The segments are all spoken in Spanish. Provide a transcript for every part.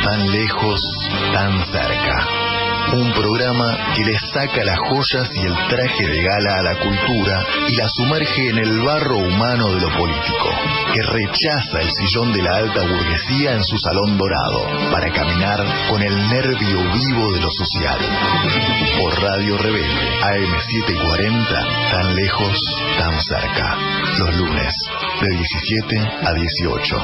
Tan lejos, tan cerca. Un programa que le saca las joyas y el traje de gala a la cultura y la sumerge en el barro humano de lo político, que rechaza el sillón de la alta burguesía en su salón dorado para caminar con el nervio vivo de lo social. Por Radio Rebelde, AM740, tan lejos, tan cerca. Los lunes, de 17 a 18.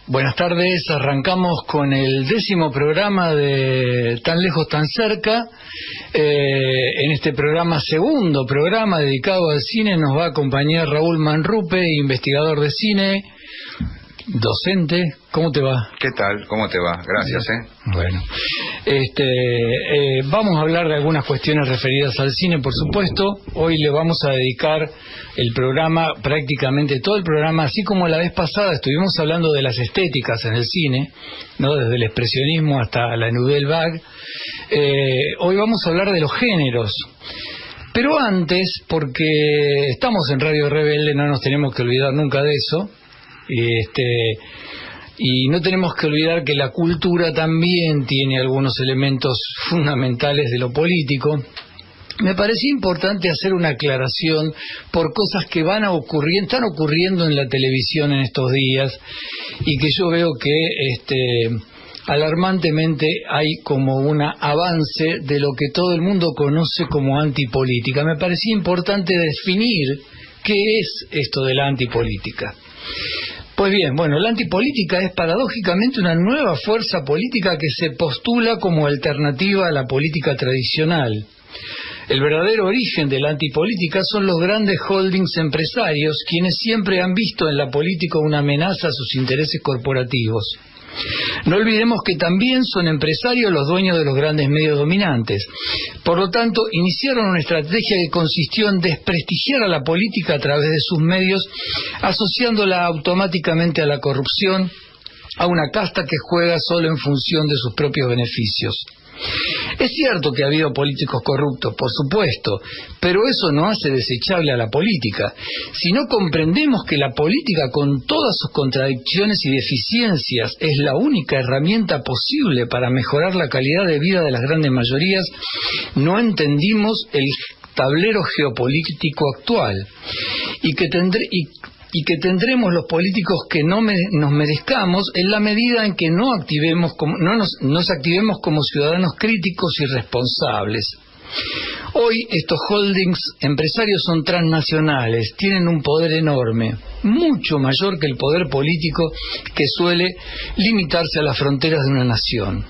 Buenas tardes, arrancamos con el 10º programa de Tan Lejos, Tan Cerca. En este programa, segundo programa dedicado al cine, nos va a acompañar Raúl Manrupe, investigador de cine, docente. ¿Cómo te va? ¿Qué tal? ¿Cómo te va? Gracias, Bueno, vamos a hablar de algunas cuestiones referidas al cine, por supuesto. Hoy le vamos a dedicar el programa, prácticamente todo el programa, así como la vez pasada estuvimos hablando de las estéticas en el cine, ¿no? Desde el expresionismo hasta la Nouvelle Vague. Hoy vamos a hablar de los géneros. Pero antes, porque estamos en Radio Rebelde, no nos tenemos que olvidar nunca de eso. Y no tenemos que olvidar que la cultura también tiene algunos elementos fundamentales de lo político. Me parecía importante hacer una aclaración por cosas que están ocurriendo en la televisión en estos días, y que yo veo que alarmantemente hay como un avance de lo que todo el mundo conoce como antipolítica. Me parecía importante definir qué es esto de la antipolítica. Pues bien, la antipolítica es paradójicamente una nueva fuerza política que se postula como alternativa a la política tradicional. El verdadero origen de la antipolítica son los grandes holdings empresarios, quienes siempre han visto en la política una amenaza a sus intereses corporativos. No olvidemos que también son empresarios los dueños de los grandes medios dominantes. Por lo tanto, iniciaron una estrategia que consistió en desprestigiar a la política a través de sus medios, asociándola automáticamente a la corrupción, a una casta que juega solo en función de sus propios beneficios. Es cierto que ha habido políticos corruptos, por supuesto, pero eso no hace desechable a la política. Si no comprendemos que la política, con todas sus contradicciones y deficiencias, es la única herramienta posible para mejorar la calidad de vida de las grandes mayorías, no entendimos el tablero geopolítico actual, y que tendremos los políticos que nos merezcamos en la medida en que nos activemos como ciudadanos críticos y responsables. Hoy estos holdings empresarios son transnacionales, tienen un poder enorme, mucho mayor que el poder político, que suele limitarse a las fronteras de una nación.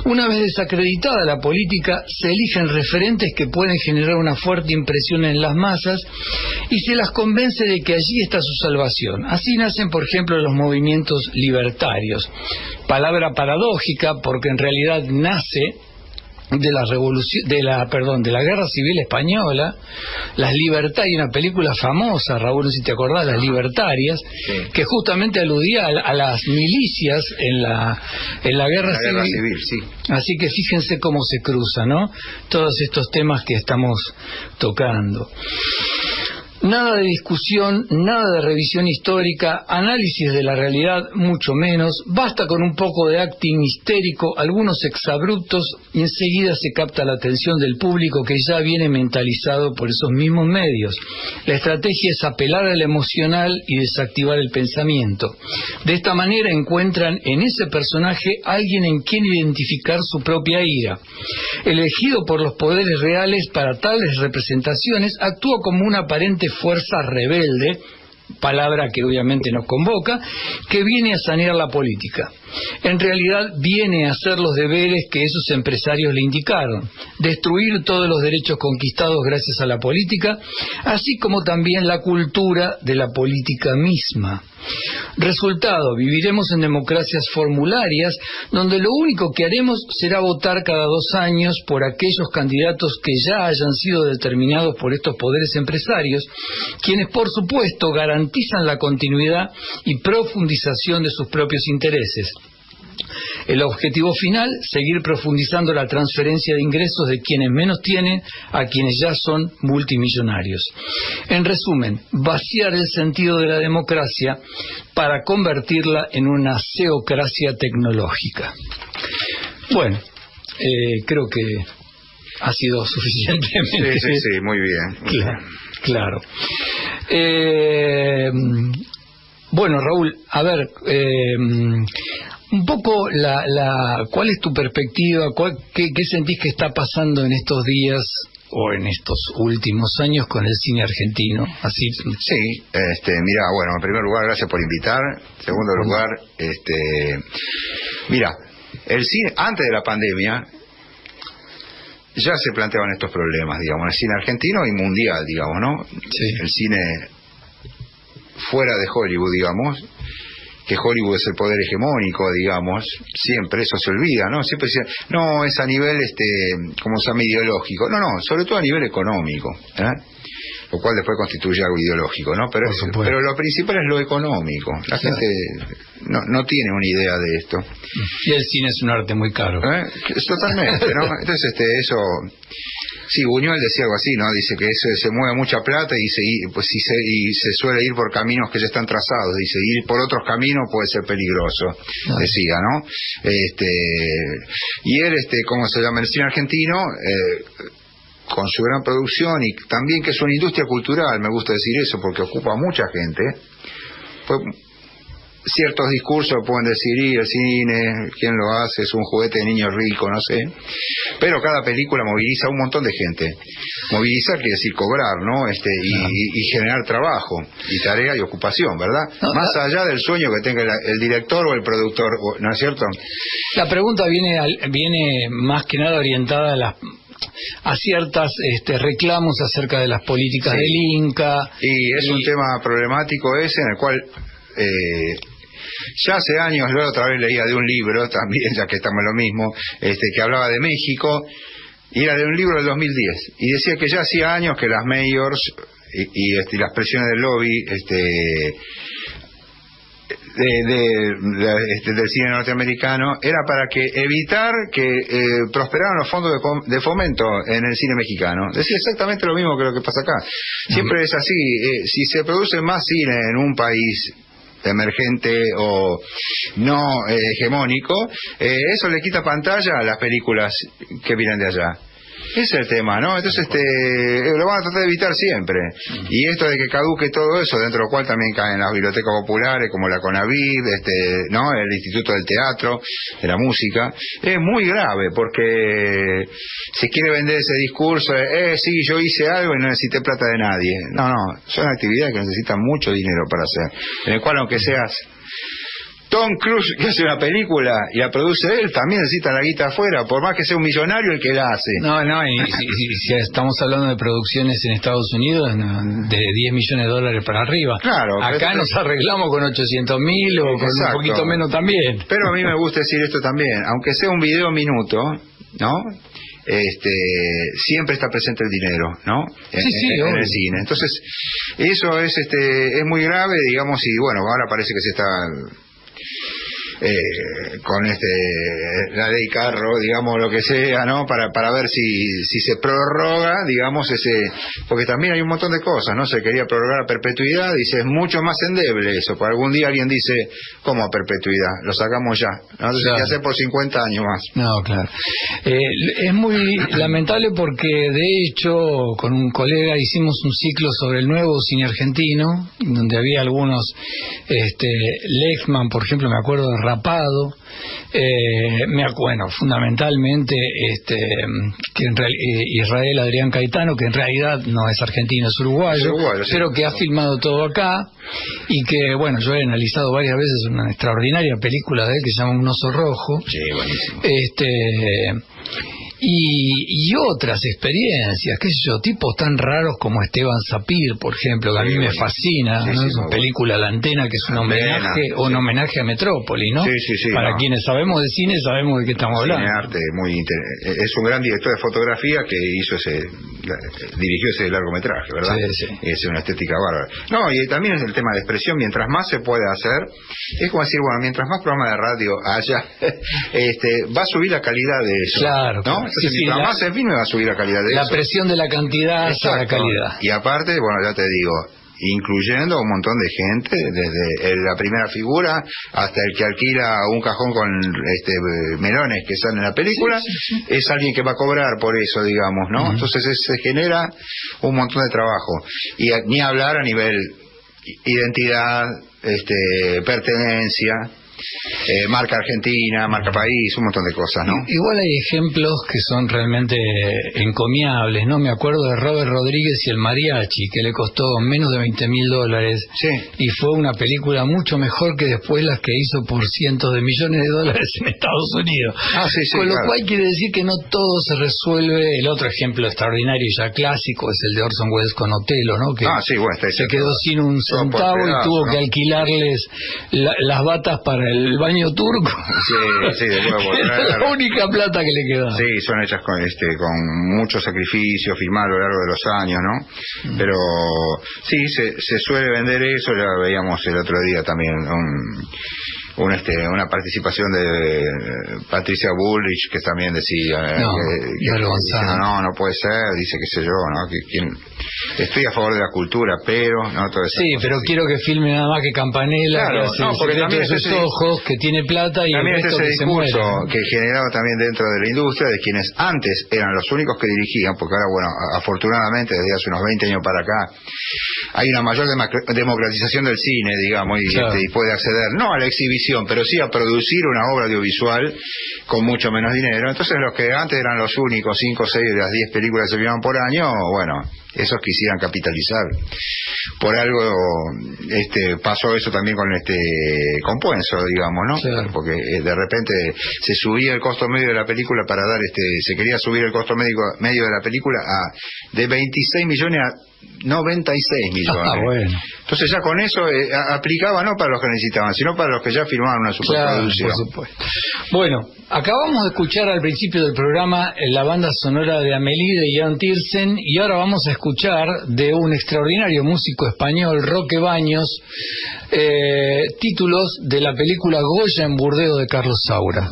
Una vez desacreditada la política, se eligen referentes que pueden generar una fuerte impresión en las masas y se las convence de que allí está su salvación. Así nacen, por ejemplo, los movimientos libertarios. Palabra paradójica, porque en realidad nace de la Guerra Civil Española. Las Libertarias, una película famosa, Raúl, no sé si te acordás, Las Libertarias, sí, que justamente aludía a las milicias en la Guerra Civil. Sí. Así que fíjense cómo se cruzan, ¿no?, todos estos temas que estamos tocando. Nada de discusión, nada de revisión histórica, análisis de la realidad, mucho menos. Basta con un poco de acting histérico, algunos exabruptos, y enseguida se capta la atención del público, que ya viene mentalizado por esos mismos medios. La estrategia es apelar al emocional y desactivar el pensamiento. De esta manera encuentran en ese personaje alguien en quien identificar su propia ira. Elegido por los poderes reales para tales representaciones, actúa como una aparente fuerza rebelde, palabra que obviamente nos convoca, que viene a sanear la política. En realidad viene a hacer los deberes que esos empresarios le indicaron: destruir todos los derechos conquistados gracias a la política, así como también la cultura de la política misma. Resultado: viviremos en democracias formularias, donde lo único que haremos será votar cada 2 años por aquellos candidatos que ya hayan sido determinados por estos poderes empresarios, quienes por supuesto garantizan la continuidad y profundización de sus propios intereses. El objetivo final, seguir profundizando la transferencia de ingresos de quienes menos tienen a quienes ya son multimillonarios. En resumen, vaciar el sentido de la democracia para convertirla en una seocracia tecnológica. Bueno, creo que ha sido suficientemente. Sí, muy bien. Claro. Bueno, Raúl, a ver, un poco ¿cuál es tu perspectiva? ¿Qué sentís que está pasando en estos días o en estos últimos años con el cine argentino? Así. Sí, mira, bueno, en primer lugar, gracias por invitar. En segundo lugar, mira, el cine, antes de la pandemia, ya se planteaban estos problemas, digamos, el cine argentino y mundial, digamos, ¿no? Sí. El cine fuera de Hollywood, digamos, que Hollywood es el poder hegemónico, digamos, siempre eso se olvida, ¿no? Siempre se dice, no, es a nivel, como se llama, ideológico. No, sobre todo a nivel económico, lo cual después constituye algo ideológico, ¿no? Pero lo principal es lo económico. La gente no tiene una idea de esto. Y el cine es un arte muy caro. Totalmente, ¿no? Entonces, eso... Sí, Buñuel decía algo así, ¿no? Dice que eso se mueve mucha plata y se suele ir por caminos que ya están trazados. Dice, ir por otros caminos puede ser peligroso, decía, ¿no? Y él, ¿cómo se llama? El cine argentino... con su gran producción y también que es una industria cultural, me gusta decir eso porque ocupa a mucha gente, pues, ciertos discursos pueden decir, y el cine, ¿quién lo hace? Es un juguete de niño rico, no sé, pero cada película moviliza a un montón de gente. Movilizar quiere decir cobrar, ¿no? Y generar trabajo y tarea y ocupación, ¿verdad? Más allá del sueño que tenga el director o el productor, ¿no es cierto? La pregunta viene más que nada orientada a ciertas reclamos acerca de las políticas del Inca. Y es un tema problemático ese en el cual ya hace años, yo otra vez leía de un libro también, ya que estamos en lo mismo, que hablaba de México, y era de un libro del 2010, y decía que ya hacía años que las mayors y las presiones del lobby del cine norteamericano era para evitar que prosperaran los fondos de fomento en el cine mexicano. Decía exactamente lo mismo que lo que pasa acá. Siempre es así. Si se produce más cine en un país emergente o no hegemónico, eso le quita pantalla a las películas que vienen de allá. Ese es el tema, ¿no? Entonces lo van a tratar de evitar siempre. Y esto de que caduque todo eso, dentro de lo cual también caen las bibliotecas populares como la CONAVID, ¿no? El Instituto del Teatro, de la Música, es muy grave porque se quiere vender ese discurso de, sí, yo hice algo y no necesité plata de nadie. No, son actividades que necesitan mucho dinero para hacer, en el cual aunque seas Tom Cruise, que hace una película y la produce él, también necesita la guita afuera, por más que sea un millonario el que la hace. Y si estamos hablando de producciones en Estados Unidos de $10 millones para arriba. Claro. Acá nos arreglamos con 800.000 o con un poquito menos también. Pero a mí me gusta decir esto también, aunque sea un video minuto, ¿no? Siempre está presente el dinero, ¿no? En el cine. Entonces, eso es muy grave, digamos, y bueno, ahora parece que se está... con la ley Carro, digamos, lo que sea, ¿no? Para ver si se prorroga, digamos, porque también hay un montón de cosas, ¿no? Se quería prorrogar a perpetuidad, dice, es mucho más endeble eso, porque algún día alguien dice, ¿cómo a perpetuidad? Lo sacamos ya, ¿no? Entonces hay que hacer por 50 años más. No, claro. Es muy lamentable porque, de hecho, con un colega hicimos un ciclo sobre el nuevo cine argentino, donde había algunos, Lexman, por ejemplo, me acuerdo de Rapado, fundamentalmente que Israel Adrián Caetano, que en realidad no es argentino, es uruguayo, pero que ha filmado todo acá y que, bueno, yo he analizado varias veces una extraordinaria película de él que se llama Un oso rojo. Sí, buenísimo. Y otras experiencias, qué sé yo, tipos tan raros como Esteban Sapir, por ejemplo, que a mí me fascina, ¿no? Es una película La Antena, que es un homenaje a Metrópoli, ¿no? Para quienes sabemos de cine, sabemos de qué estamos hablando. Es un gran director de fotografía que hizo dirigió ese largometraje, ¿verdad? Sí. Es una estética bárbara. No, y también es el tema de expresión. Mientras más se puede hacer, es como decir, bueno, mientras más programas de radio haya, va a subir la calidad de eso. Claro. ¿no? Entonces, Sí, mientras más se filme, va a subir la calidad de eso. La presión de la cantidad hacia la calidad. Y aparte, bueno, ya te digo, incluyendo un montón de gente, desde la primera figura hasta el que alquila un cajón con melones que salen en la película, es alguien que va a cobrar por eso, digamos, ¿no? Entonces se genera un montón de trabajo. Y ni hablar a nivel identidad, pertenencia, marca Argentina, marca país, un montón de cosas, ¿no? Igual hay ejemplos que son realmente encomiables, ¿no? Me acuerdo de Robert Rodríguez y el Mariachi, que le costó menos de $20.000. Sí. Y fue una película mucho mejor que después las que hizo por cientos de millones de dólares en Estados Unidos. Con lo cual quiere decir que no todo se resuelve. El otro ejemplo extraordinario y ya clásico es el de Orson Welles con Otelo, ¿no? Que se quedó sin un centavo y tuvo que alquilarles las batas para el baño turco. Sí, de nuevo. Es la única plata que le queda. Sí, son hechas con mucho sacrificio, filmar a lo largo de los años, ¿no? Pero sí, se suele vender eso. Ya veíamos el otro día también una participación de Patricia Bullrich, que también decía no puede ser, dice qué sé yo, ¿no? Estoy a favor de la cultura, pero no todo eso. Sí, pero así. Quiero que filme nada más que Campanella, claro, que hace porque también sus ojos, que tiene plata y también el resto ese que se muere, ¿no? que generaba también dentro de la industria de quienes antes eran los únicos que dirigían, porque ahora, bueno, afortunadamente desde hace unos 20 años para acá hay una mayor democratización del cine, digamos, y puede acceder no a la exhibición, pero sí a producir una obra audiovisual con mucho menos dinero. Entonces los que antes eran los únicos 5 o 6 de las 10 películas que se filmaban por año, bueno, esos quisieran capitalizar. Por algo pasó eso también con Puenzo, digamos, ¿no? Claro. Porque de repente se subía el costo medio de la película para dar se quería subir el costo medio de la película de 26 millones a 96 millones. Bueno. Entonces ya con eso aplicaba no para los que necesitaban, sino para los que ya firmaban una superproducción. Claro, por supuesto. Bueno, acabamos de escuchar al principio del programa la banda sonora de Amélie de Jan Tiersen, y ahora vamos a escuchar de un extraordinario músico español, Roque Baños, títulos de la película Goya en Burdeos de Carlos Saura.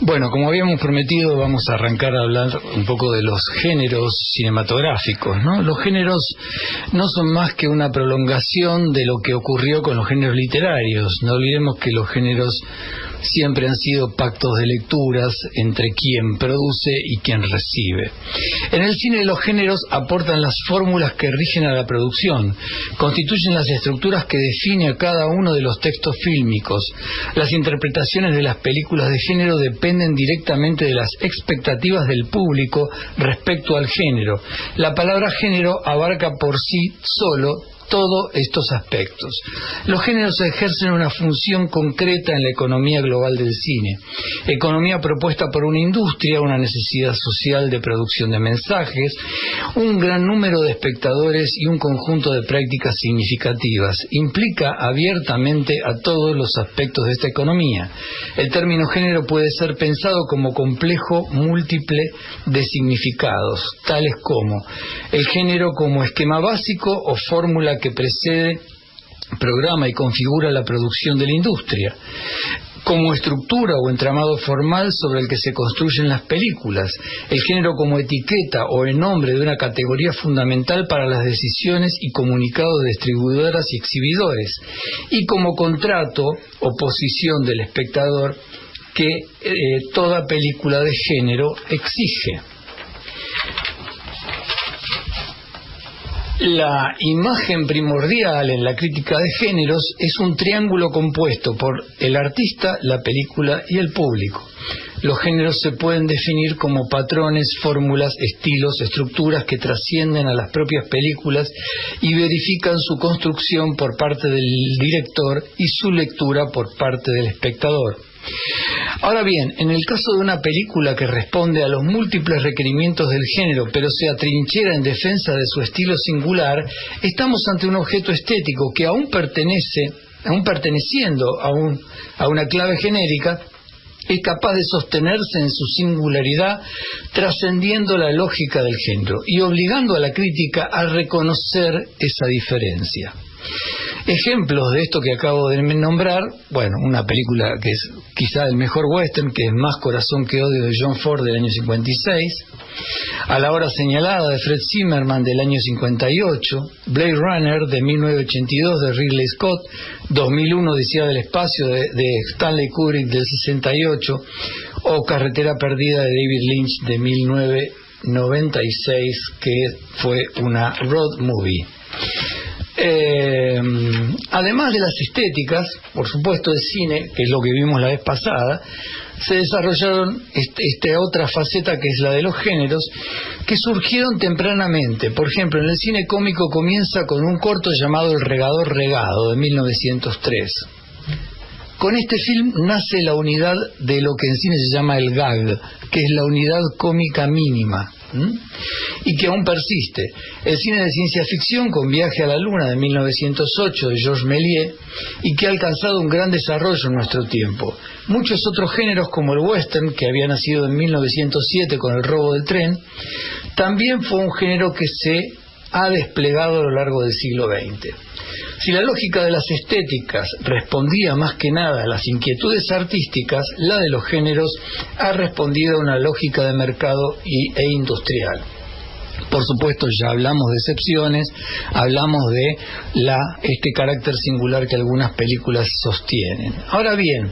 Bueno, como habíamos prometido, vamos a arrancar a hablar un poco de los géneros cinematográficos, ¿no? Los géneros no son más que una prolongación de lo que ocurrió con los géneros literarios. No olvidemos que los géneros siempre han sido pactos de lecturas entre quien produce y quien recibe. En el cine, los géneros aportan las fórmulas que rigen a la producción, constituyen las estructuras que define a cada uno de los textos fílmicos. Las interpretaciones de las películas de género dependen directamente de las expectativas del público respecto al género. La palabra género abarca por sí solo todos estos aspectos. Los géneros ejercen una función concreta en la economía global del cine. Economía propuesta por una industria, una necesidad social de producción de mensajes, un gran número de espectadores y un conjunto de prácticas significativas. Implica abiertamente a todos los aspectos de esta economía. El término género puede ser pensado como complejo múltiple de significados, tales como el género como esquema básico o fórmula que precede, programa y configura la producción de la industria, como estructura o entramado formal sobre el que se construyen las películas, el género como etiqueta o el nombre de una categoría fundamental para las decisiones y comunicados de distribuidoras y exhibidores, y como contrato o posición del espectador que toda película de género exige. La imagen primordial en la crítica de géneros es un triángulo compuesto por el artista, la película y el público. Los géneros se pueden definir como patrones, fórmulas, estilos, estructuras que trascienden a las propias películas y verifican su construcción por parte del director y su lectura por parte del espectador. Ahora bien, en el caso de una película que responde a los múltiples requerimientos del género, pero se atrinchera en defensa de su estilo singular, estamos ante un objeto estético que aún perteneciendo a una clave genérica, es capaz de sostenerse en su singularidad, trascendiendo la lógica del género y obligando a la crítica a reconocer esa diferencia. Ejemplos de esto que acabo de nombrar, bueno, una película que es quizá el mejor western, que es Más corazón que odio, de John Ford, del año 56, A la hora señalada, de Fred Zimmerman, del año 58, Blade Runner, de 1982, de Ridley Scott, 2001, Odisea del espacio, de Stanley Kubrick, del 68, o Carretera perdida, de David Lynch, de 1996, que fue una road movie. Además de las estéticas, por supuesto, de cine, que es lo que vimos la vez pasada, se desarrollaron esta otra faceta, que es la de los géneros, que surgieron tempranamente. Por ejemplo, en el cine cómico comienza con un corto llamado El regador regado, de 1903. Con este film nace la unidad de lo que en cine se llama el gag, que es la unidad cómica mínima, y que aún persiste. El cine de ciencia ficción, con Viaje a la Luna, de 1908, de Georges Méliès, y que ha alcanzado un gran desarrollo en nuestro tiempo. Muchos otros géneros, como el western, que había nacido en 1907 con El robo del tren, también fue un género que se ha desplegado a lo largo del siglo XX. Si la lógica de las estéticas respondía más que nada a las inquietudes artísticas, la de los géneros ha respondido a una lógica de mercado e industrial. Por supuesto, ya hablamos de excepciones, hablamos de este carácter singular que algunas películas sostienen. Ahora bien,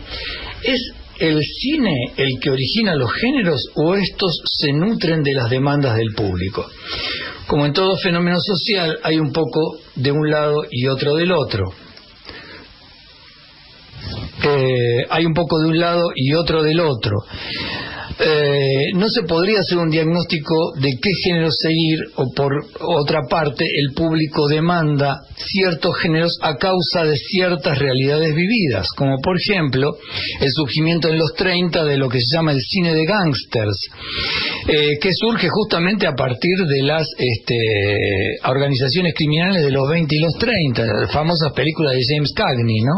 es el cine el que origina los géneros o estos se nutren de las demandas del público? Como en todo fenómeno social, hay un poco de un lado y otro del otro. Hay un poco de un lado y otro del otro. No se podría hacer un diagnóstico de qué género seguir, o por otra parte el público demanda ciertos géneros a causa de ciertas realidades vividas, como por ejemplo el surgimiento en los 30 de lo que se llama el cine de gángsters, que surge justamente a partir de las organizaciones criminales de los 20 y los 30, las famosas películas de James Cagney, ¿no?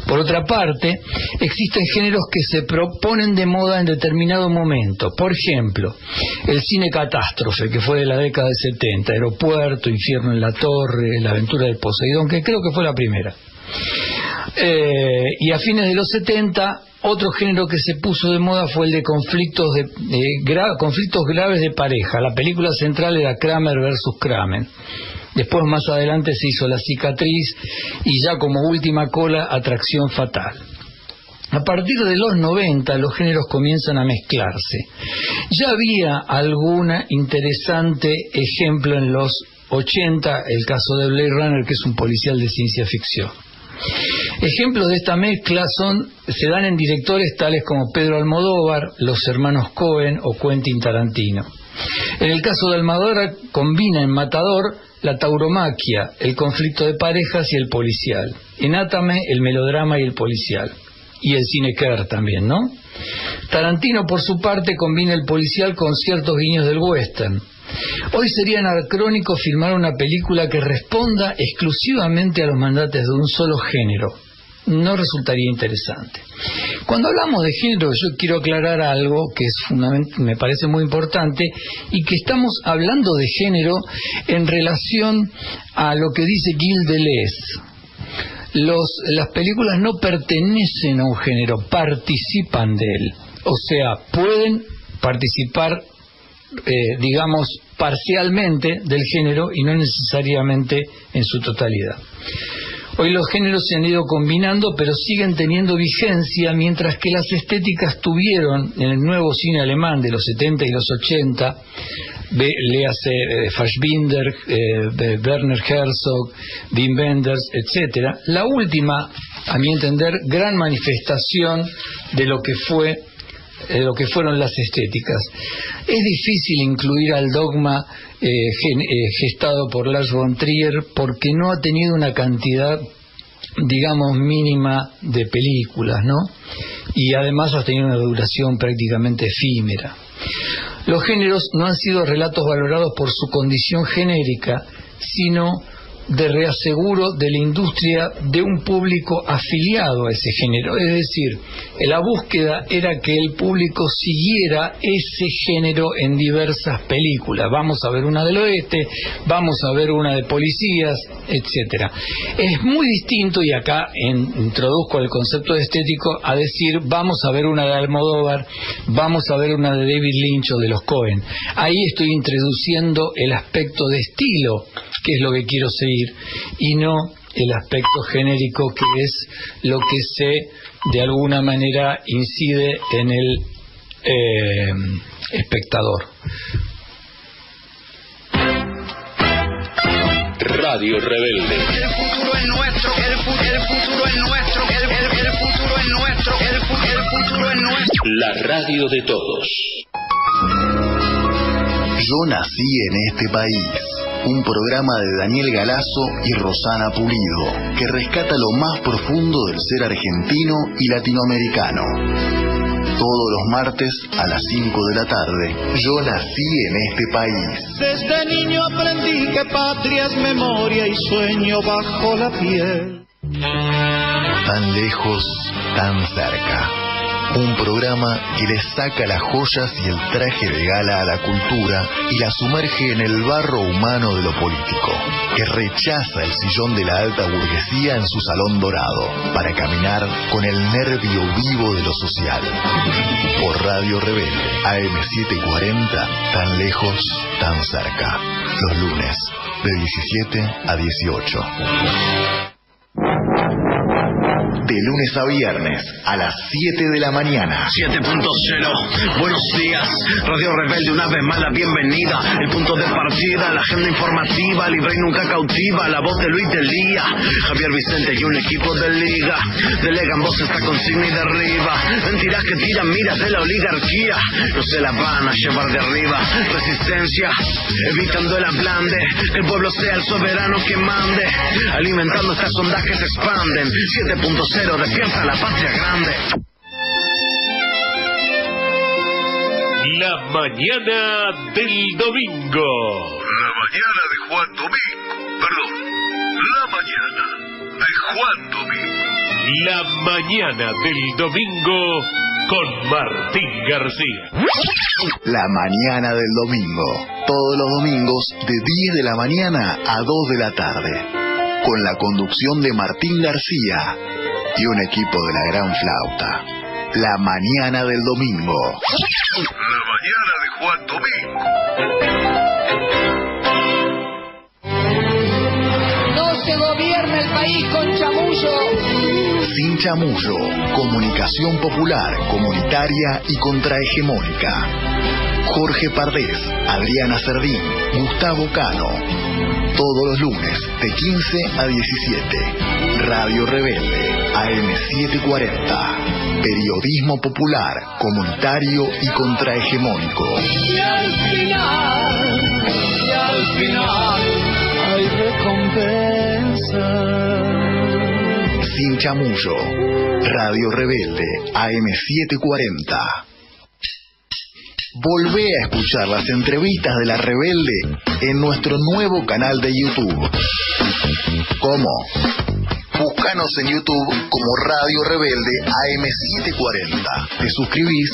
Por otra parte, existen géneros que se proponen de moda en determinado momento. Por ejemplo, el cine catástrofe, que fue de la década de 70, Aeropuerto, Infierno en la Torre, La aventura de Poseidón, que creo que fue la primera. Y a fines de los 70, otro género que se puso de moda fue el de conflictos graves de pareja. La película central era Kramer versus Kramer. Después, más adelante, se hizo La cicatriz y ya como última cola, Atracción fatal. A partir de los 90, los géneros comienzan a mezclarse. Ya había alguna interesante ejemplo en los 80, el caso de Blade Runner, que es un policial de ciencia ficción. Ejemplos de esta mezcla se dan en directores tales como Pedro Almodóvar, los hermanos Coen o Quentin Tarantino. En el caso de Almodóvar, combina en Matador la tauromaquia, el conflicto de parejas y el policial. En Átame, el melodrama y el policial. Y el cine queer también, ¿no? Tarantino, por su parte, combina el policial con ciertos guiños del western. Hoy sería anacrónico filmar una película que responda exclusivamente a los mandatos de un solo género. No resultaría interesante. Cuando hablamos de género, yo quiero aclarar algo que me parece muy importante, y que estamos hablando de género en relación a lo que dice Gilles Deleuze. Las películas no pertenecen a un género, participan de él. O sea, pueden participar, digamos, parcialmente del género y no necesariamente en su totalidad. Hoy los géneros se han ido combinando, pero siguen teniendo vigencia, mientras que las estéticas tuvieron en el nuevo cine alemán de los 70 y los 80, léase Fassbinder, Werner Herzog, Wim Wenders, etcétera, la última, a mi entender, gran manifestación de lo que fueron las estéticas. Es difícil incluir al dogma gestado por Lars von Trier porque no ha tenido una cantidad, digamos, mínima de películas, ¿no? Y además ha tenido una duración prácticamente efímera. Los géneros no han sido relatos valorados por su condición genérica, sino de reaseguro de la industria de un público afiliado a ese género. Es decir, la búsqueda era que el público siguiera ese género en diversas películas. Vamos a ver una del oeste, vamos a ver una de policías, etcétera. Es muy distinto, y acá introduzco el concepto de estético, a decir vamos a ver una de Almodóvar, vamos a ver una de David Lynch o de los Coen. Ahí estoy introduciendo el aspecto de estilo, que es lo que quiero seguir, y no el aspecto genérico, que es lo que de alguna manera incide en el espectador. Radio Rebelde. El futuro es nuestro, el futuro es nuestro, el futuro es nuestro, el futuro es nuestro. La radio de todos. Yo nací en este país. Un programa de Daniel Galazo y Rosana Pulido, que rescata lo más profundo del ser argentino y latinoamericano. Todos los martes a las 5 de la tarde. Yo nací en este país. Desde niño aprendí que patria es memoria y sueño bajo la piel. Tan lejos, tan cerca. Un programa que le saca las joyas y el traje de gala a la cultura y la sumerge en el barro humano de lo político, que rechaza el sillón de la alta burguesía en su salón dorado para caminar con el nervio vivo de lo social. Por Radio Rebelde, AM740, tan lejos, tan cerca. Los lunes, de 17 a 18. De lunes a viernes a las 7 de la mañana. 7.0, buenos días. Radio Rebelde, una vez más la bienvenida. El punto de partida, la agenda informativa, libre y nunca cautiva. La voz de Luis Delía, Javier Vicente y un equipo de liga. Delegan voz esta consigna y derriba. Mentiras que tiran miras de la oligarquía. No se la van a llevar de arriba. Resistencia, evitando el ablande. Que el pueblo sea el soberano que mande. Alimentando estas ondas que se expanden. 7.0, despierta la patria grande. La mañana del domingo. La mañana de Juan Domingo. Perdón. La mañana de Juan Domingo. La mañana del domingo con Martín García. La mañana del domingo. Todos los domingos de 10 de la mañana a 2 de la tarde. Con la conducción de Martín García y un equipo de la gran flauta. La mañana del domingo. La mañana de Juan Domingo. No se gobierna el país con chamullo. Sin chamullo, comunicación popular, comunitaria y contrahegemónica. Jorge Pardés, Adriana Cerdín, Gustavo Cano. Todos los lunes de 15 a 17. Radio Rebelde, AM740. Periodismo popular, comunitario y contrahegemónico. Y al final hay recompensa. Sin chamullo. Radio Rebelde, AM740. Volvé a escuchar las entrevistas de La Rebelde en nuestro nuevo canal de YouTube. ¿Cómo? Búscanos en YouTube como Radio Rebelde AM740. Te suscribís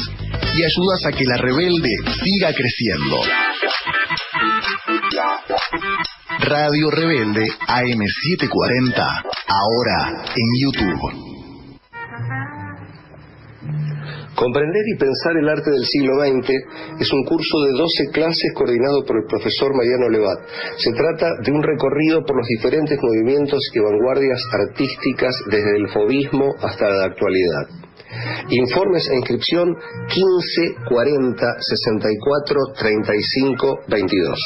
y ayudas a que La Rebelde siga creciendo. Radio Rebelde AM740, ahora en YouTube. Comprender y pensar el arte del siglo XX es un curso de 12 clases coordinado por el profesor Mariano Levat. Se trata de un recorrido por los diferentes movimientos y vanguardias artísticas desde el fauvismo hasta la actualidad. Informes e inscripción 15 40 64 35 22.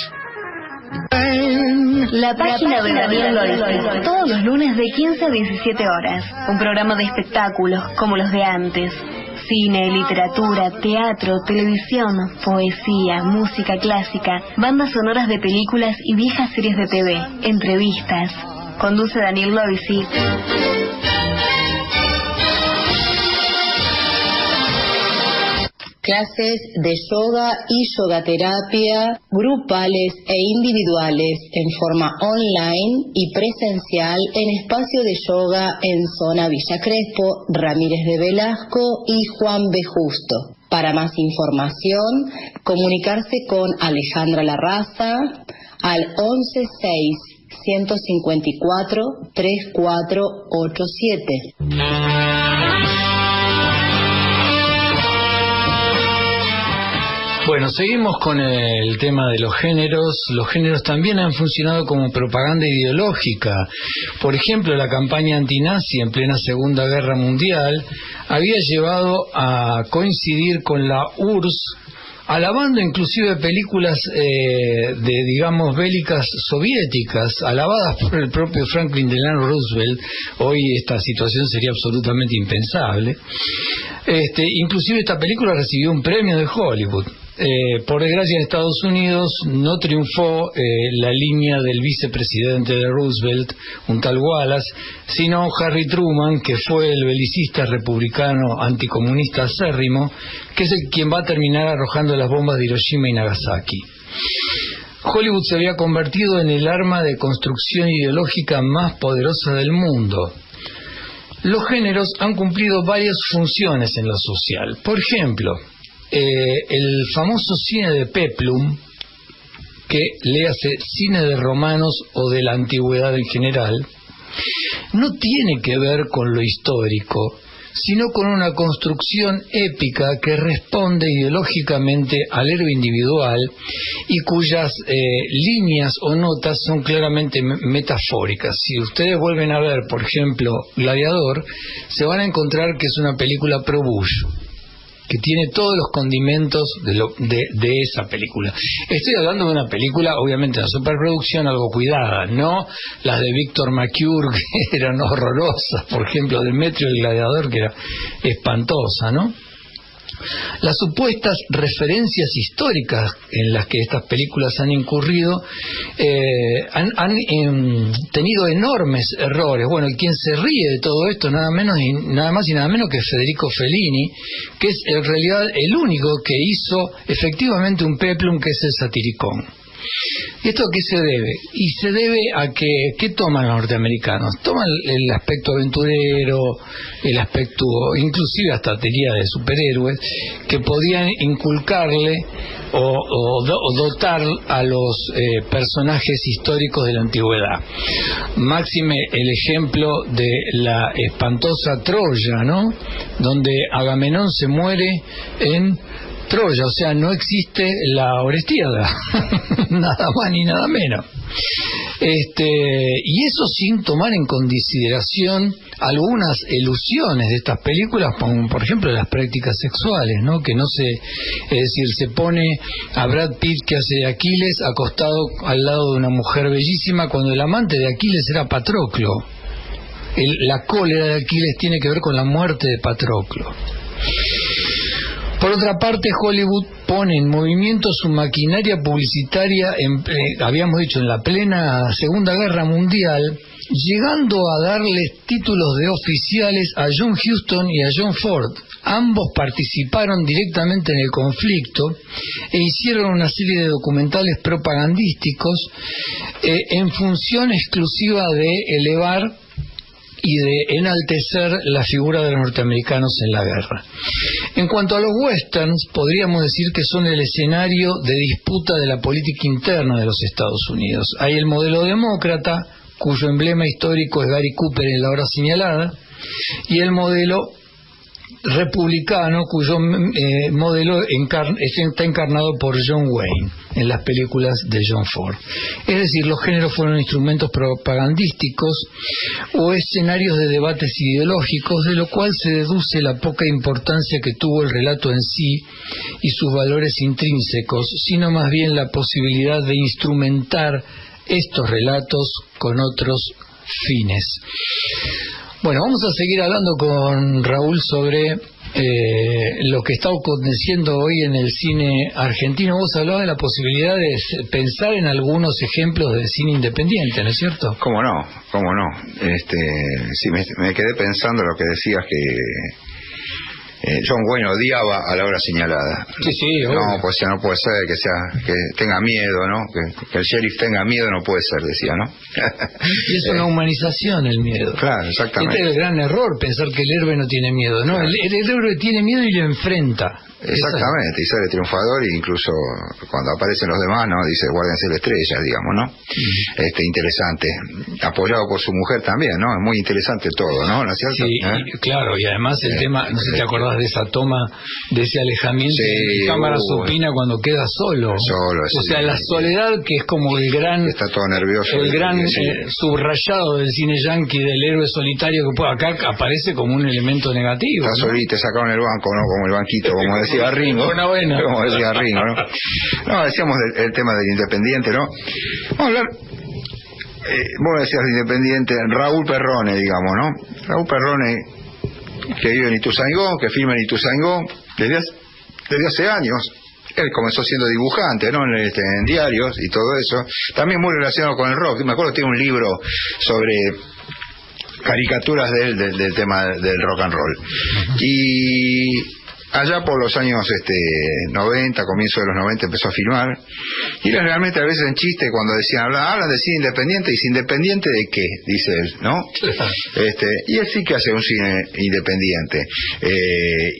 La página de Daniel Lorenzo, todos los lunes de 15 a 17 horas. Un programa de espectáculos como los de antes. Cine, literatura, teatro, televisión, poesía, música clásica, bandas sonoras de películas y viejas series de TV, entrevistas. Conduce Daniel Lorenzo. Clases de yoga y yogaterapia, grupales e individuales en forma online y presencial en espacio de yoga en zona Villa Crespo, Ramírez de Velasco y Juan B. Justo. Para más información, comunicarse con Alejandra Larraza al 116 154 3487. Bueno, seguimos con el tema de los géneros. Los géneros también han funcionado como propaganda ideológica. Por ejemplo, la campaña antinazi en plena Segunda Guerra Mundial había llevado a coincidir con la URSS, alabando inclusive películas digamos bélicas soviéticas, alabadas por el propio Franklin Delano Roosevelt. Hoy esta situación sería absolutamente impensable. Inclusive esta película recibió un premio de Hollywood. Por desgracia en Estados Unidos no triunfó la línea del vicepresidente de Roosevelt, un tal Wallace, sino Harry Truman, que fue el belicista republicano anticomunista acérrimo, que es quien va a terminar arrojando las bombas de Hiroshima y Nagasaki. Hollywood se había convertido en el arma de construcción ideológica más poderosa del mundo. Los géneros han cumplido varias funciones en lo social. Por ejemplo, el famoso cine de Peplum, que léase cine de romanos o de la antigüedad en general, no tiene que ver con lo histórico, sino con una construcción épica que responde ideológicamente al héroe individual y cuyas líneas o notas son claramente metafóricas. Si ustedes vuelven a ver, por ejemplo, Gladiador, se van a encontrar que es una película pro Bush, que tiene todos los condimentos de esa película. Estoy hablando de una película, obviamente, una superproducción algo cuidada, no las de Víctor Mature, que eran horrorosas, por ejemplo, del Metro y el Gladiador, que era espantosa, ¿no? Las supuestas referencias históricas en las que estas películas han incurrido han tenido enormes errores. Bueno, y quien se ríe de todo esto nada más y nada menos que Federico Fellini, que es en realidad el único que hizo efectivamente un peplum, que es el Satiricón. ¿Esto a qué se debe? Y se debe a que, ¿qué toman los norteamericanos? Toman el aspecto aventurero, el aspecto, inclusive hasta teoría de superhéroes, que podían inculcarle o dotar a los personajes históricos de la antigüedad. Máxime el ejemplo de la espantosa Troya, ¿no? Donde Agamenón se muere en Troya, o sea, no existe la Orestiada, nada más ni nada menos. Y eso sin tomar en consideración algunas ilusiones de estas películas, como por ejemplo las prácticas sexuales, ¿no? Que no se, es decir, se pone a Brad Pitt, que hace de Aquiles, acostado al lado de una mujer bellísima, cuando el amante de Aquiles era Patroclo. La cólera de Aquiles tiene que ver con la muerte de Patroclo. Por otra parte, Hollywood pone en movimiento su maquinaria publicitaria, habíamos dicho, en la plena Segunda Guerra Mundial, llegando a darles títulos de oficiales a John Huston y a John Ford. Ambos participaron directamente en el conflicto e hicieron una serie de documentales propagandísticos en función exclusiva de elevar y de enaltecer la figura de los norteamericanos en la guerra. En cuanto a los westerns, podríamos decir que son el escenario de disputa de la política interna de los Estados Unidos. Hay el modelo demócrata, cuyo emblema histórico es Gary Cooper en La Hora Señalada, y el modelo republicano, cuyo modelo está encarnado por John Wayne en las películas de John Ford. Es decir, los géneros fueron instrumentos propagandísticos o escenarios de debates ideológicos, de lo cual se deduce la poca importancia que tuvo el relato en sí y sus valores intrínsecos, sino más bien la posibilidad de instrumentar estos relatos con otros fines. Bueno, vamos a seguir hablando con Raúl sobre lo que está aconteciendo hoy en el cine argentino. Vos hablabas de la posibilidad de pensar en algunos ejemplos de cine independiente, ¿no es cierto? ¿Cómo no? Sí, me quedé pensando lo que decías, que John Wayne odiaba a La Hora Señalada. Sí, no, pues no puede ser que tenga miedo, ¿no? Que el sheriff tenga miedo, no puede ser, decía, ¿no? Y es una humanización el miedo. Claro, exactamente. Este es el gran error, pensar que el héroe no tiene miedo, ¿no? Claro. El héroe tiene miedo y lo enfrenta. Exactamente, y sale triunfador, e incluso cuando aparecen los demás, ¿no? Dice, guárdense la estrella, digamos, ¿no? Interesante. Apoyado por su mujer también, ¿no? Es muy interesante todo, ¿no? ¿No es cierto? Sí, claro, y además el tema, no sé si te acordás de esa toma, de ese alejamiento de cámara supina cuando queda solo. O sea, la soledad, que es como el gran... Está todo nervioso. El gran subrayado del cine yankee, del héroe solitario, que acá aparece como un elemento negativo. Está solito, sacado en el banco, ¿no? Como el banquito, como decía Ringo. Como decía Ringo, ¿no? No, decíamos el tema del independiente, ¿no? Vamos a hablar... vos decías independiente, Raúl Perrone, digamos, ¿no? Raúl Perrone, que vive en Ituzaingó, que filma en Ituzaingó desde hace años. Él comenzó siendo dibujante, ¿no? En diarios y todo eso. También muy relacionado con el rock. Me acuerdo que tiene un libro sobre caricaturas del tema del rock and roll. Y allá por los años 90, comienzo de los 90, empezó a filmar. Y era realmente a veces en chiste cuando decían, hablan de cine independiente, y ¿independiente de qué? Dice él, ¿no? Y él sí que hace un cine independiente.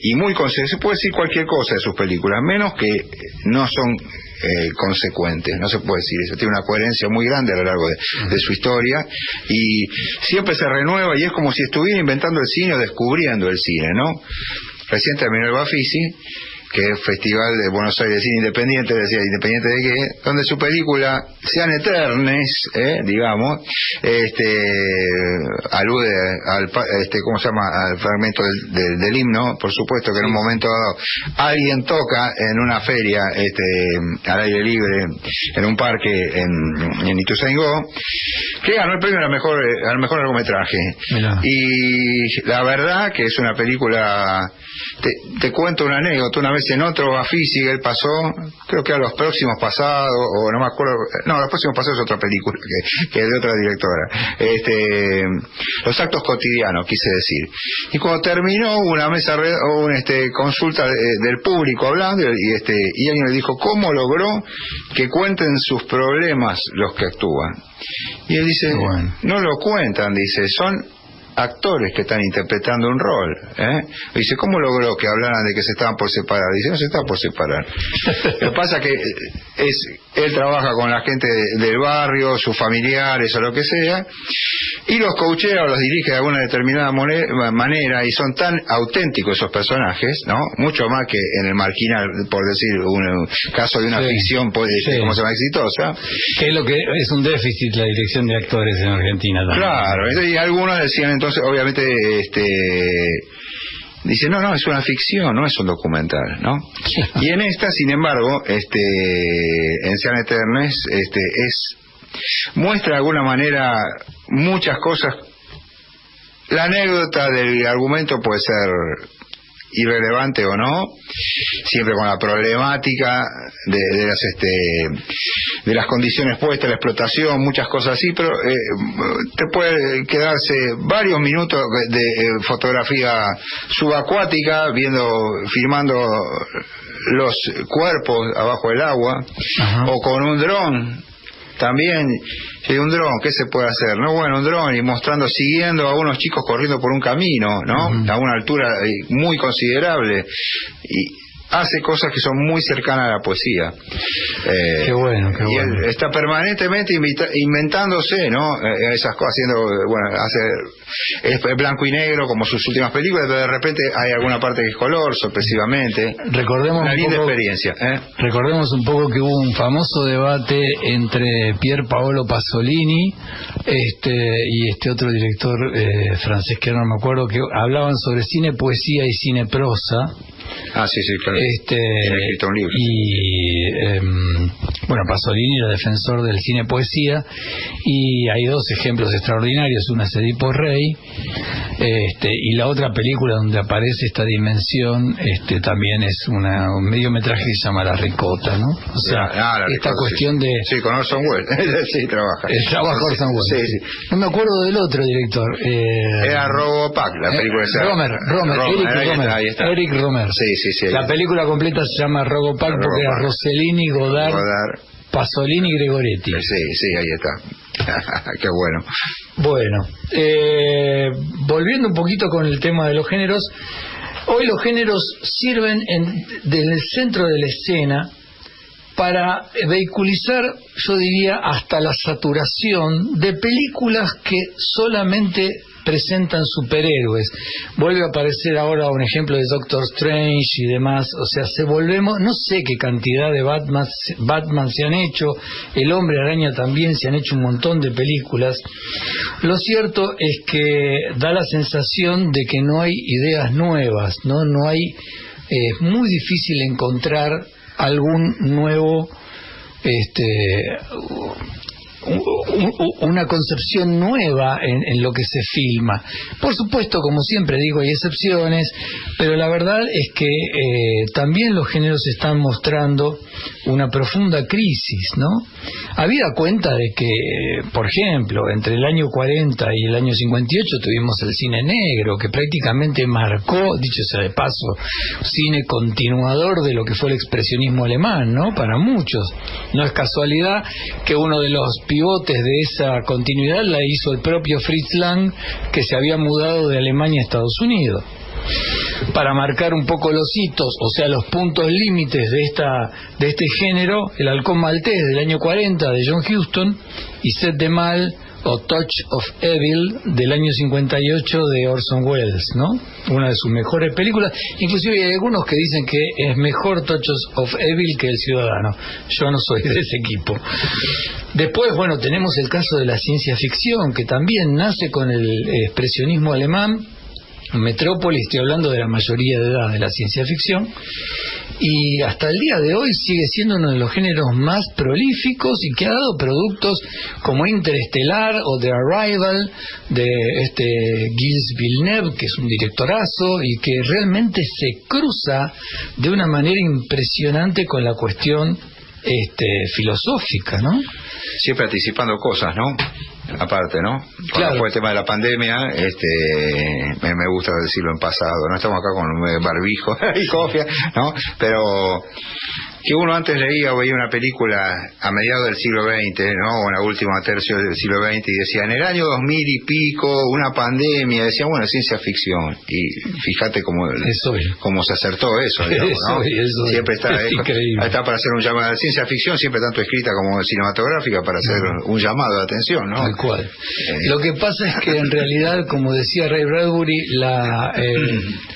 Y muy se puede decir cualquier cosa de sus películas, menos que no son consecuente, no se puede decir eso, tiene una coherencia muy grande a lo largo de su historia, y siempre se renueva, y es como si estuviera inventando el cine o descubriendo el cine, ¿no? Recién terminó el Bafisi, que es Festival de Buenos Aires de Cine Independiente, decía, ¿independiente de qué? Donde su película, Sean Eternes, digamos, alude al, ¿cómo se llama?, al fragmento del himno, por supuesto que en un momento dado alguien toca en una feria, al aire libre, en un parque en Ituzaingó, que ganó el premio al mejor largometraje. Mirá. Y la verdad que es una película, te cuento una anécdota. Una vez en otro Bafisi que él pasó, creo que a Los Próximos Pasados, o no me acuerdo, no, Los Próximos Pasados es otra película que es de otra directora, Los Actos Cotidianos, quise decir. Y cuando terminó, hubo una mesa, una consulta del público hablando, y alguien le dijo, ¿cómo logró que cuenten sus problemas los que actúan? Y él dice, bueno, no lo cuentan, dice, son actores que están interpretando un rol, Y dice, ¿cómo logró que hablaran de que se estaban por separar? Dice, no se estaban por separar. Lo que pasa que él trabaja con la gente del barrio, sus familiares o lo que sea, y los coachea o los dirige de alguna determinada manera, y son tan auténticos esos personajes, ¿no? Mucho más que en el Marquinal, por decir un caso de una ficción, ¿cómo se llama?, exitosa. Que es lo que es un déficit la dirección de actores en Argentina también. Claro, y algunos decían entonces, obviamente, dice, no, es una ficción, no es un documental, ¿no? Y en esta, sin embargo, en Sean Eternes, muestra de alguna manera muchas cosas. La anécdota del argumento puede ser irrelevante o no, siempre con la problemática de las condiciones puestas, la explotación, muchas cosas así, pero te puede quedarse varios minutos de fotografía subacuática, filmando los cuerpos abajo del agua. Ajá. O con un dron también. Un dron, ¿qué se puede hacer? No, bueno, un dron y siguiendo a unos chicos corriendo por un camino, ¿no? Uh-huh. A una altura muy considerable, y hace cosas que son muy cercanas a la poesía. Qué bueno. Y él está permanentemente inventándose, ¿no? Esas cosas, es blanco y negro como sus últimas películas, pero de repente hay alguna parte que es color, sorpresivamente. Recordemos una linda experiencia. Recordemos un poco que hubo un famoso debate entre Pier Paolo Pasolini y este otro director francés que no me acuerdo, que hablaban sobre cine poesía y cine prosa. Ah, sí, claro. Escrito un libro. Y Pasolini era defensor del cine poesía, y hay dos ejemplos extraordinarios. Una es Edipo Rey, y la otra película donde aparece esta dimensión también es un mediometraje que se llama La Ricota, ¿no? O sea, esta cuestión de... Sí, con Orson Welles. Sí, trabaja. Trabaja Orson Welles. Sí. No me acuerdo del otro director. Era Robopac, la película. Eric Romer. Sí. La película completa se llama Robopac porque era Rossellini, Godard, Pasolini y Gregoretti. Sí, ahí está. Qué bueno. Bueno, volviendo un poquito con el tema de los géneros, hoy los géneros sirven del centro de la escena para vehiculizar, yo diría, hasta la saturación de películas que solamente presentan superhéroes. Vuelve a aparecer ahora un ejemplo de Doctor Strange y demás. O sea, no sé qué cantidad de Batman se han hecho, el Hombre Araña también, se han hecho un montón de películas. Lo cierto es que da la sensación de que no hay ideas nuevas, no hay, es muy difícil encontrar algún nuevo una concepción nueva en lo que se filma. Por supuesto, como siempre digo, hay excepciones, pero la verdad es que también los géneros están mostrando una profunda crisis, ¿no? Habida cuenta de que, por ejemplo, entre el año 40 y el año 58 tuvimos el cine negro, que prácticamente marcó, dicho sea de paso, cine continuador de lo que fue el expresionismo alemán, ¿no? Para muchos. No es casualidad que uno de los pivotes de esa continuidad la hizo el propio Fritz Lang, que se había mudado de Alemania a Estados Unidos. Para marcar un poco los hitos, o sea, los puntos límites de este género, El halcón maltés del año 40 de John Huston y Set de Mal o Touch of Evil del año 58 de Orson Welles, ¿no? Una de sus mejores películas. Inclusive hay algunos que dicen que es mejor Touch of Evil que El Ciudadano. Yo no soy de ese equipo. Después, bueno, tenemos el caso de la ciencia ficción, que también nace con el expresionismo alemán. Metrópolis, estoy hablando de la mayoría de edad de la ciencia ficción, y hasta el día de hoy sigue siendo uno de los géneros más prolíficos y que ha dado productos como Interestelar o The Arrival de Gilles Villeneuve, que es un directorazo y que realmente se cruza de una manera impresionante con la cuestión filosófica, ¿no? Siempre anticipando cosas, ¿no? Aparte, ¿no? Cuando fue el tema de la pandemia, me gusta decirlo en pasado, no estamos acá con barbijo y cofia, ¿no? Pero que uno antes leía o veía una película a mediados del siglo XX, ¿no? O en la última tercio del siglo XX, y decía, en el año 2000 y pico, una pandemia, decían, bueno, ciencia ficción, y fíjate cómo se acertó eso, digamos, ¿no? Eso siempre está para hacer un llamado a la ciencia ficción, siempre tanto escrita como cinematográfica, para hacer un llamado de atención, ¿no? Tal cual. Lo que pasa es que en realidad, como decía Ray Bradbury,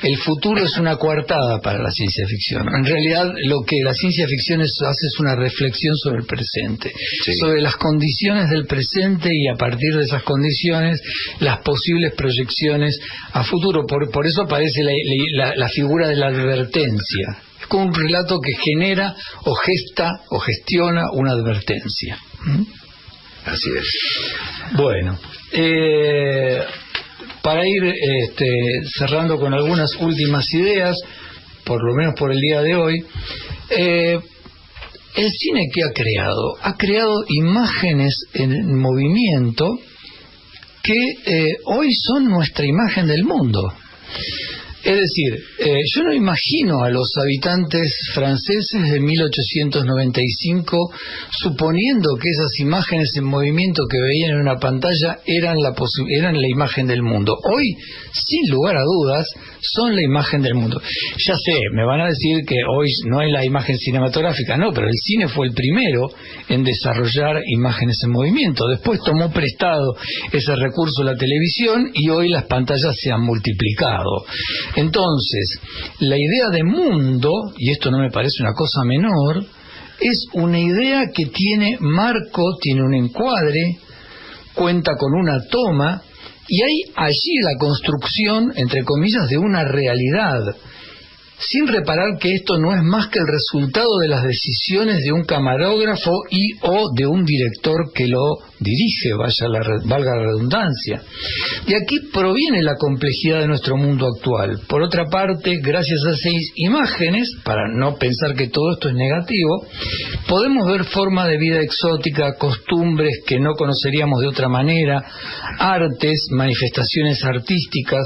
el futuro es una coartada para la ciencia ficción. En realidad, lo que la ciencia ficción hace es una reflexión sobre el presente, sobre las condiciones del presente y a partir de esas condiciones las posibles proyecciones a futuro. Por eso aparece la figura de la advertencia. Es como un relato que genera o gesta o gestiona una advertencia. Así es. Bueno, para ir cerrando con algunas últimas ideas, por lo menos por el día de hoy, el cine que ha creado imágenes en movimiento que hoy son nuestra imagen del mundo. Es decir, yo no imagino a los habitantes franceses de 1895 suponiendo que esas imágenes en movimiento que veían en una pantalla eran la imagen del mundo. Hoy, sin lugar a dudas, son la imagen del mundo. Ya sé, me van a decir que hoy no es la imagen cinematográfica, no, pero el cine fue el primero en desarrollar imágenes en movimiento. Después tomó prestado ese recurso la televisión y hoy las pantallas se han multiplicado. Entonces, la idea de mundo, y esto no me parece una cosa menor, es una idea que tiene marco, tiene un encuadre, cuenta con una toma, y hay allí la construcción, entre comillas, de una realidad, sin reparar que esto no es más que el resultado de las decisiones de un camarógrafo y o de un director que lo dirige, valga la redundancia. De aquí proviene la complejidad de nuestro mundo actual. Por otra parte, gracias a 6 imágenes, para no pensar que todo esto es negativo, podemos ver forma de vida exótica, costumbres que no conoceríamos de otra manera, artes, manifestaciones artísticas,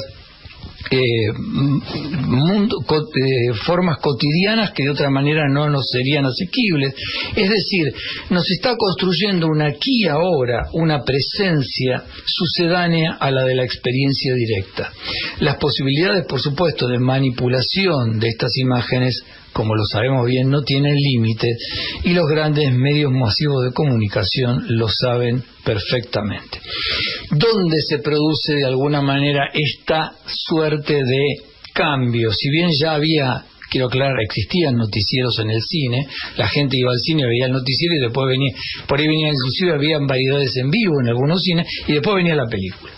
formas cotidianas que de otra manera no nos serían asequibles. Es decir, nos está construyendo un aquí y ahora, una presencia sucedánea a la de la experiencia directa. Las posibilidades, por supuesto, de manipulación de estas imágenes, como lo sabemos bien, no tienen límite, y los grandes medios masivos de comunicación lo saben perfectamente. ¿Dónde se produce de alguna manera esta suerte de cambio? Si bien ya había, quiero aclarar, existían noticieros en el cine, la gente iba al cine, veía el noticiero y después venía, por ahí venía, inclusive habían variedades en vivo en algunos cines y después venía la película.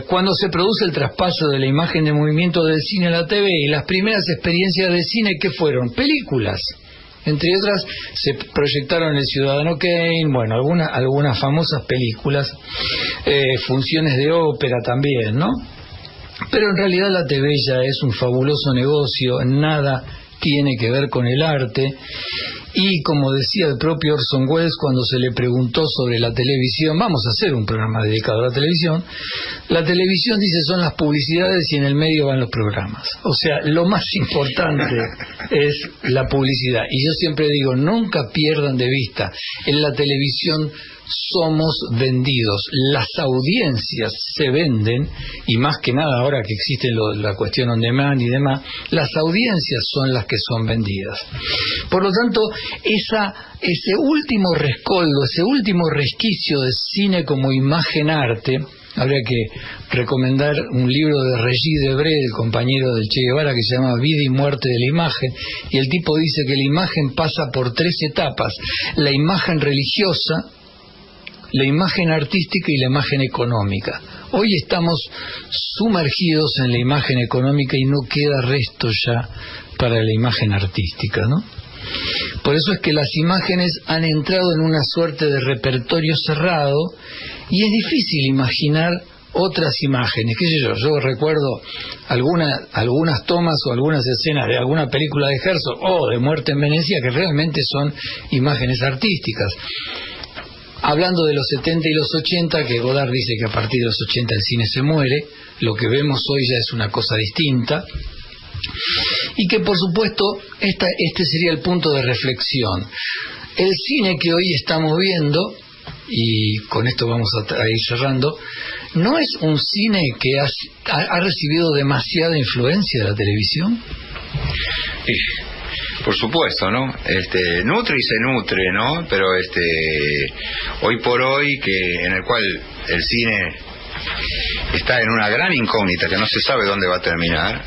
Cuando se produce el traspaso de la imagen de movimiento del cine a la TV, y las primeras experiencias de cine, ¿qué fueron? Películas. Entre otras, se proyectaron El Ciudadano Kane, bueno, algunas famosas películas, funciones de ópera también, ¿no? Pero en realidad la TV ya es un fabuloso negocio, nada tiene que ver con el arte. Y como decía el propio Orson Welles cuando se le preguntó sobre la televisión, vamos a hacer un programa dedicado a la televisión dice son las publicidades y en el medio van los programas. O sea, lo más importante es la publicidad. Y yo siempre digo, nunca pierdan de vista, en la televisión somos vendidos. Las audiencias se venden, y más que nada ahora que existe la cuestión on demand y demás, las audiencias son las que son vendidas. Por lo tanto, ese último rescoldo, ese último resquicio de cine como imagen-arte, habría que recomendar un libro de Regis Debray, el compañero del Che Guevara, que se llama Vida y muerte de la imagen, y el tipo dice que la imagen pasa por 3 etapas: la imagen religiosa, la imagen artística y la imagen económica. Hoy estamos sumergidos en la imagen económica y no queda resto ya para la imagen artística, ¿no? Por eso es que las imágenes han entrado en una suerte de repertorio cerrado y es difícil imaginar otras imágenes. ¿Qué sé yo? Yo recuerdo algunas tomas o algunas escenas de alguna película de Herzog o de Muerte en Venecia que realmente son imágenes artísticas. Hablando de los 70 y los 80, que Godard dice que a partir de los 80 el cine se muere, lo que vemos hoy ya es una cosa distinta. Y que por supuesto este sería el punto de reflexión. El cine que hoy estamos viendo, y con esto vamos a ir cerrando, ¿no es un cine que ha recibido demasiada influencia de la televisión? Por supuesto, ¿no? Nutre y se nutre, ¿no? Pero hoy por hoy, en el cual el cine está en una gran incógnita que no se sabe dónde va a terminar.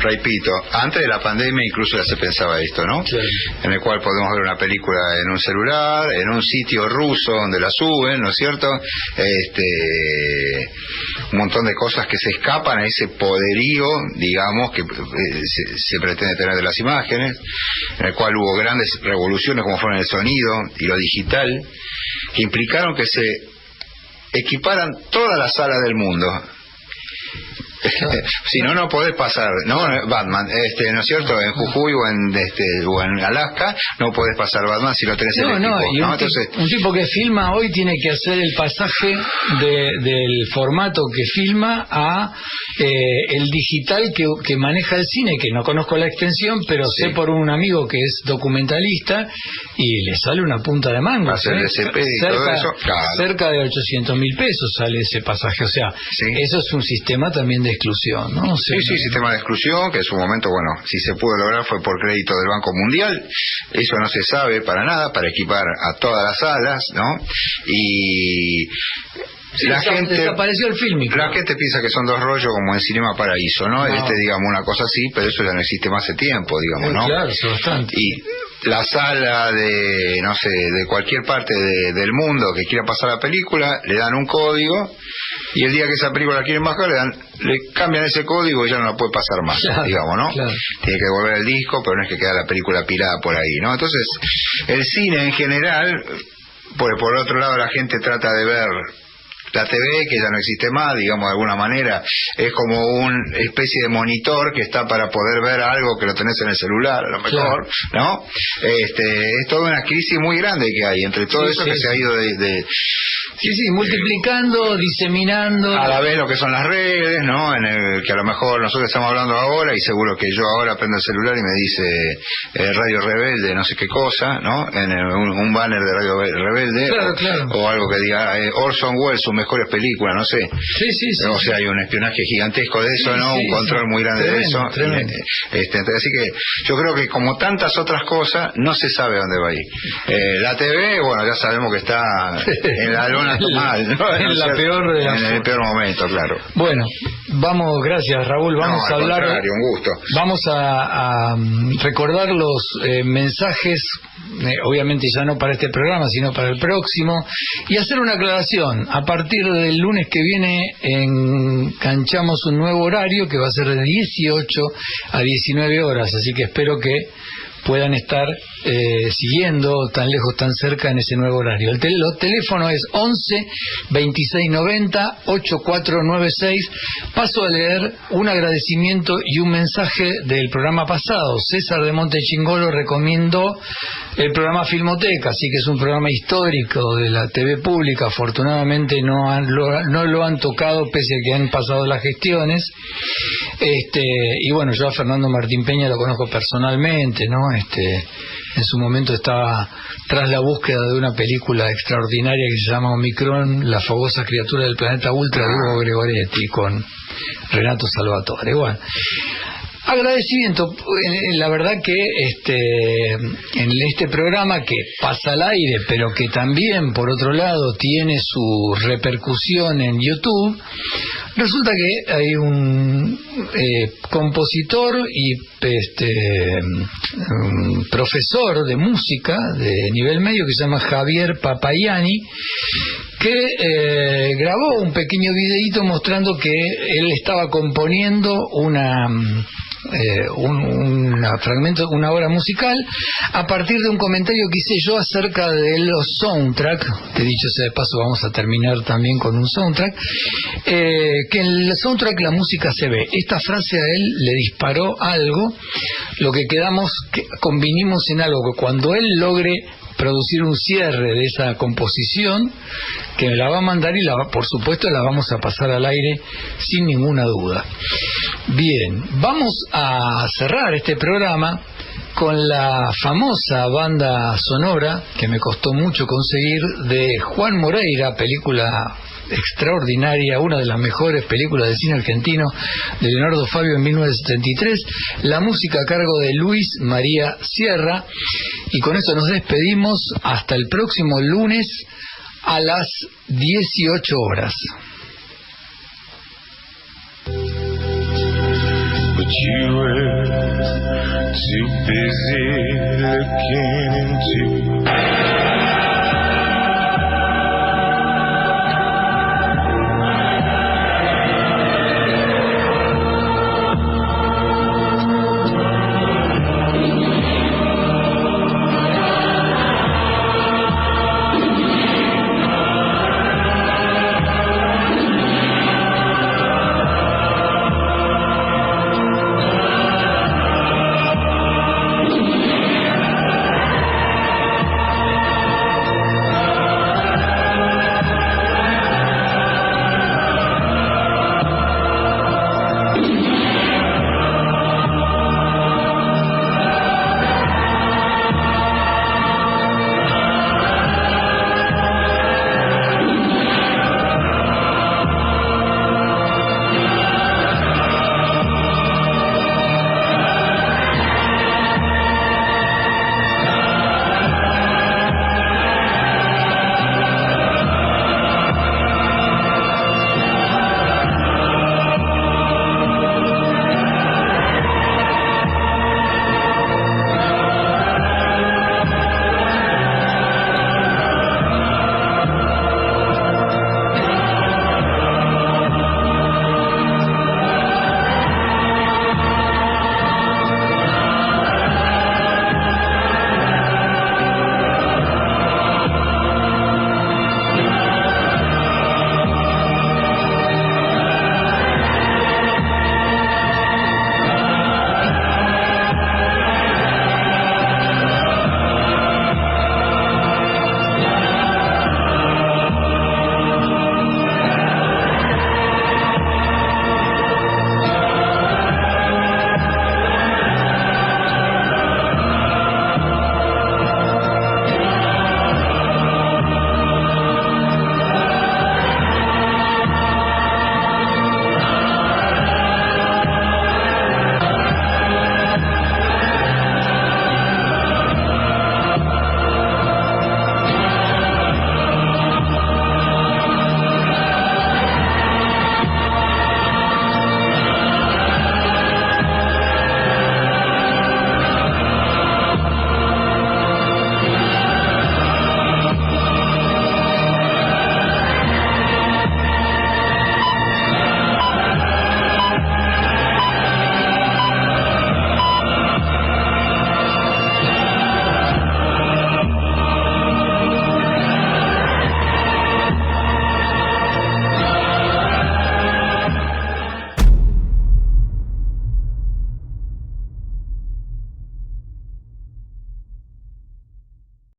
Repito, antes de la pandemia incluso ya se pensaba esto, ¿no? Sí. En el cual podemos ver una película en un celular, en un sitio ruso donde la suben, ¿no es cierto? Un montón de cosas que se escapan a ese poderío, digamos, que se pretende tener de las imágenes, en el cual hubo grandes revoluciones como fueron el sonido y lo digital, que implicaron que se equiparan todas las salas del mundo. Si no, no podés pasar, ¿no? Batman, ¿no es cierto? En Jujuy o en Alaska no podés pasar Batman si no tenés el equipo, ¿no? Entonces, un tipo que filma hoy tiene que hacer el pasaje del formato que filma a el digital que maneja el cine, que no conozco la extensión, pero sé por un amigo que es documentalista y le sale una punta de manga. Hacer el SP y todo eso, claro. Cerca de 800.000 pesos sale ese pasaje, o sea, eso es un sistema también de exclusión, ¿no? Sí, sistema de exclusión, que en su momento, bueno, si se pudo lograr fue por crédito del Banco Mundial, eso no se sabe para nada, para equipar a todas las salas, ¿no? Y la gente desapareció el fílmico. La gente piensa que son dos rollos como en Cinema Paraíso, ¿no? Digamos, una cosa así, pero eso ya no existe más hace tiempo, digamos, ¿no? Claro, eso bastante. Y la sala de, no sé, de cualquier parte del mundo que quiera pasar la película, le dan un código, y el día que esa película la quieren bajar, le cambian ese código y ya no la puede pasar más, digamos, ¿no? Claro. Tiene que devolver el disco, pero no es que queda la película pirada por ahí, ¿no? Entonces, el cine en general, por otro lado la gente trata de ver la TV, que ya no existe más, digamos, de alguna manera, es como una especie de monitor que está para poder ver algo que lo tenés en el celular, a lo mejor, ¿no? Es toda una crisis muy grande que hay entre todo eso que se ha ido multiplicando, diseminando. A la vez lo que son las redes, ¿no? En el que a lo mejor nosotros estamos hablando ahora y seguro que yo ahora prendo el celular y me dice Radio Rebelde, no sé qué cosa, ¿no? En un banner de Radio Rebelde, o algo que diga Orson Welles, sus mejores películas, no sé. O sea, hay un espionaje gigantesco de eso, ¿no? Un control muy grande de eso. Así que yo creo que como tantas otras cosas, no se sabe dónde va a ir. La TV, bueno, ya sabemos que está en la lona mal, ¿no? En el peor momento, claro. Bueno, gracias Raúl, vamos a hablar. Un gusto. Vamos a recordar los mensajes, obviamente ya no para este programa, sino para el próximo, y hacer una aclaración. A partir del lunes que viene enganchamos un nuevo horario que va a ser de 18 a 19 horas, así que espero que puedan estar siguiendo tan lejos, tan cerca en ese nuevo horario. El teléfono es 11 26 90 8496. Paso a leer un agradecimiento y un mensaje del programa pasado. César de Montechingolo recomendó el programa Filmoteca, así que es un programa histórico de la TV pública. Afortunadamente no lo han tocado pese a que han pasado las gestiones. Y bueno, yo a Fernando Martín Peña lo conozco personalmente, ¿no? En su momento estaba tras la búsqueda de una película extraordinaria que se llama Omicron, la fogosa criatura del planeta Ultra, de Hugo Gregoretti, con Renato Salvatore. Bueno, agradecimiento, la verdad que en este programa que pasa al aire, pero que también por otro lado tiene su repercusión en YouTube, resulta que hay un compositor y un profesor de música de nivel medio que se llama Javier Papayani, que grabó un pequeño videíto mostrando que él estaba componiendo una obra musical a partir de un comentario que hice yo acerca de los soundtracks, que dicho sea de paso vamos a terminar también con un soundtrack, que en el soundtrack la música se ve. Esta frase a él le disparó algo, lo que convinimos en algo, que cuando él logre producir un cierre de esa composición, que me la va a mandar y por supuesto la vamos a pasar al aire sin ninguna duda. Bien, vamos a cerrar este programa con la famosa banda sonora que me costó mucho conseguir de Juan Moreira, película extraordinaria, una de las mejores películas de cine argentino de Leonardo Fabio en 1973, la música a cargo de Luis María Sierra, y con esto nos despedimos hasta el próximo lunes a las 18 horas. But you were too busy looking into